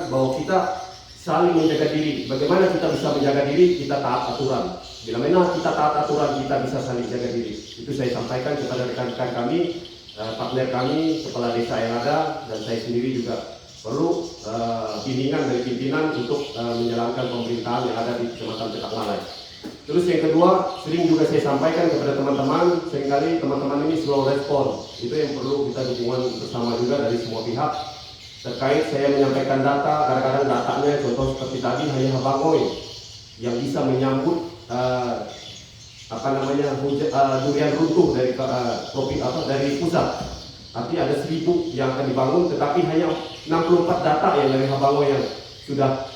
bahwa kita saling menjaga diri. Bagaimana kita bisa menjaga diri? Kita taat aturan. Bila mana kita taat aturan, kita bisa saling jaga diri. Itu saya sampaikan kepada rekan-rekan kami, partner kami, kepala desa yang ada, dan saya sendiri juga perlu bimbingan dari pimpinan untuk menjalankan pemerintahan yang ada di Kecamatan Petak Malai. Terus yang kedua, sering juga saya sampaikan kepada teman-teman, seringkali teman-teman ini slow respon. Itu yang perlu kita dukungan bersama juga dari semua pihak. Terkait saya menyampaikan data, kadang-kadang datanya contoh seperti tadi hanya Habangoi yang bisa menyambut durian runtuh dari pusat. Tapi ada 1.000 yang akan dibangun, tetapi hanya 64 data yang dari Habangoi yang sudah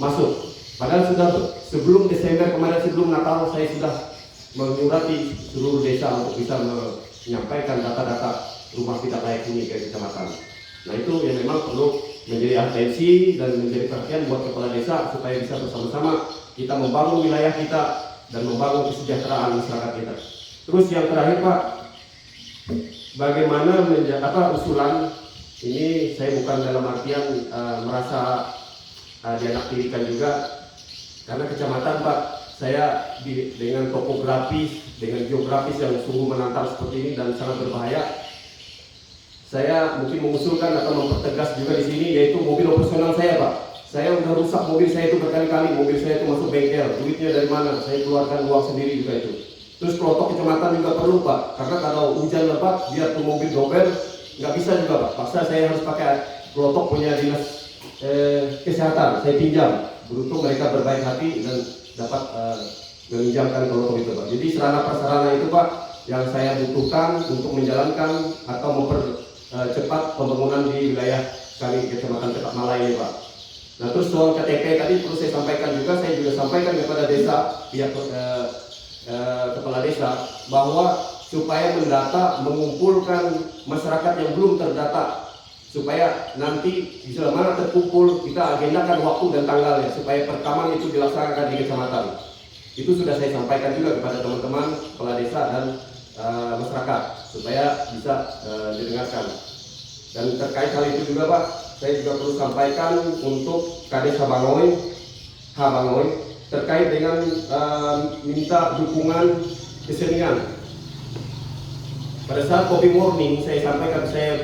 masuk. Padahal sudah sebelum Desember kemarin, sebelum Natal, saya sudah menyurati seluruh desa untuk bisa menyampaikan data-data rumah tidak layak huni ke kecamatan. Nah itu yang memang perlu menjadi atensi dan menjadi perhatian buat kepala desa supaya bisa bersama-sama kita membangun wilayah kita dan membangun kesejahteraan masyarakat kita. Terus yang terakhir Pak, bagaimana usulan ini, saya bukan dalam artian merasa dianaktirikan juga, karena kecamatan Pak, saya dengan topografis, dengan geografis yang sungguh menantang seperti ini dan sangat berbahaya, saya mungkin mengusulkan atau mempertegas juga di sini, yaitu mobil operasional saya Pak. Saya udah rusak mobil saya itu berkali-kali, mobil saya itu masuk bengkel, duitnya dari mana? Saya keluarkan uang sendiri juga itu. Terus kelotok kecamatan juga perlu Pak, karena kalau hujan lebat, biar tuh mobil dobel, nggak bisa juga Pak. Paksa saya harus pakai kelotok punya dinas kesehatan, saya pinjam. Beruntung mereka berbaik hati dan dapat meminjamkan kelotok itu Pak. Jadi sarana prasarana itu Pak yang saya butuhkan untuk menjalankan atau mempercepat pembangunan di wilayah kami Kecamatan Petak Malai ini Pak. Nah terus soal KTP tadi perlu saya sampaikan juga, saya juga sampaikan kepada desa, pihak kepala desa, bahwa supaya mendata, mengumpulkan masyarakat yang belum terdata, supaya nanti bila mana terkumpul kita agendakan waktu dan tanggalnya supaya perekaman itu dilaksanakan di kecamatan. Itu sudah saya sampaikan juga kepada teman-teman kepala desa dan masyarakat supaya bisa didengarkan. Dan terkait hal itu juga Pak, saya juga perlu sampaikan untuk Kades Habangoi terkait dengan minta dukungan kesenian. Pada saat Kopi Morning saya sampaikan, saya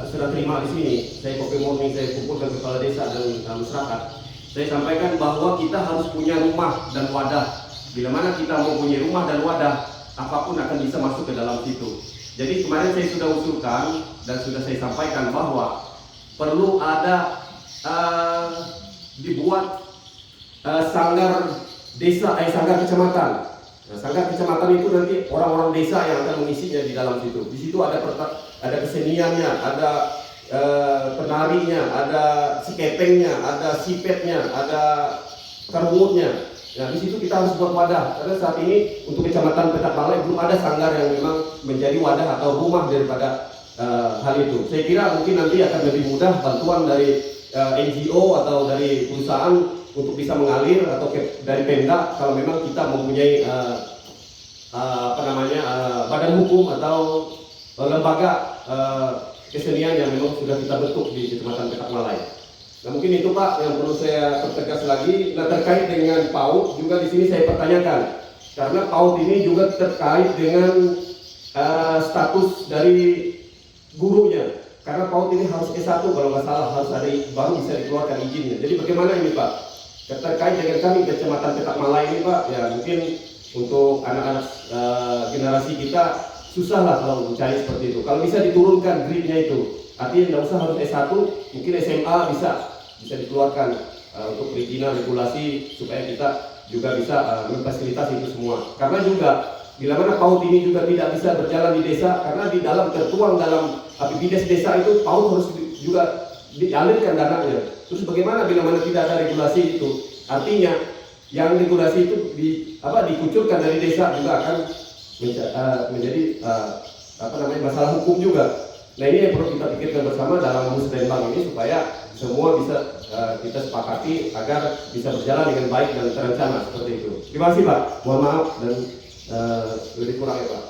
sudah terima di sini. Saya Kopi Morning saya kumpulkan kepala desa dan masyarakat. Saya sampaikan bahwa kita harus punya rumah dan wadah. Bila mana kita mau punya rumah dan wadah, apapun akan bisa masuk ke dalam situ. Jadi kemarin saya sudah usulkan dan sudah saya sampaikan bahwa perlu ada dibuat sanggar desa, sanggar kecamatan. Nah, sanggar kecamatan itu nanti orang-orang desa yang akan mengisinya di dalam situ. Di situ ada keseniannya, ada penarinya, ada sikepengnya, ada sipetnya, ada karungutnya. Nah, di situ kita harus buat wadah, karena saat ini untuk Kecamatan Petak Malai belum ada sanggar yang memang menjadi wadah atau rumah daripada hal itu. Saya kira mungkin nanti akan lebih mudah bantuan dari NGO atau dari perusahaan untuk bisa mengalir atau dari Pemda kalau memang kita mempunyai badan hukum atau lembaga kesenian yang memang sudah kita bentuk di Kecamatan Petak Malai. Nah mungkin itu Pak yang perlu saya pertegas lagi. Nah terkait dengan PAUD juga di sini saya pertanyakan, karena PAUD ini juga terkait dengan status dari gurunya. Karena PAUD ini harus S1 kalau nggak salah, harus ada baru bisa dikeluarkan izinnya. Jadi bagaimana ini Pak? Terkait dengan kami Kecamatan Petak Malai ini Pak, ya mungkin untuk anak-anak generasi kita susah lah kalau mencari seperti itu. Kalau bisa diturunkan grade-nya itu, artinya tidak usah harus S1, mungkin SMA bisa dikeluarkan untuk perizinan regulasi supaya kita juga bisa memfasilitasi itu semua. Karena juga bila mana PAUD ini juga tidak bisa berjalan di desa, karena di dalam tertuang dalam APBDes desa itu PAUD harus juga dialirkan dananya. Terus bagaimana bila mana tidak ada regulasi itu? Artinya yang regulasi itu dikucurkan dari desa juga akan menjadi masalah hukum juga. Nah ini yang perlu kita pikirkan bersama dalam musrenbang ini supaya semua bisa kita sepakati agar bisa berjalan dengan baik dan terencana seperti itu. Terima kasih Pak. Mohon maaf dan lebih kurang ya Pak.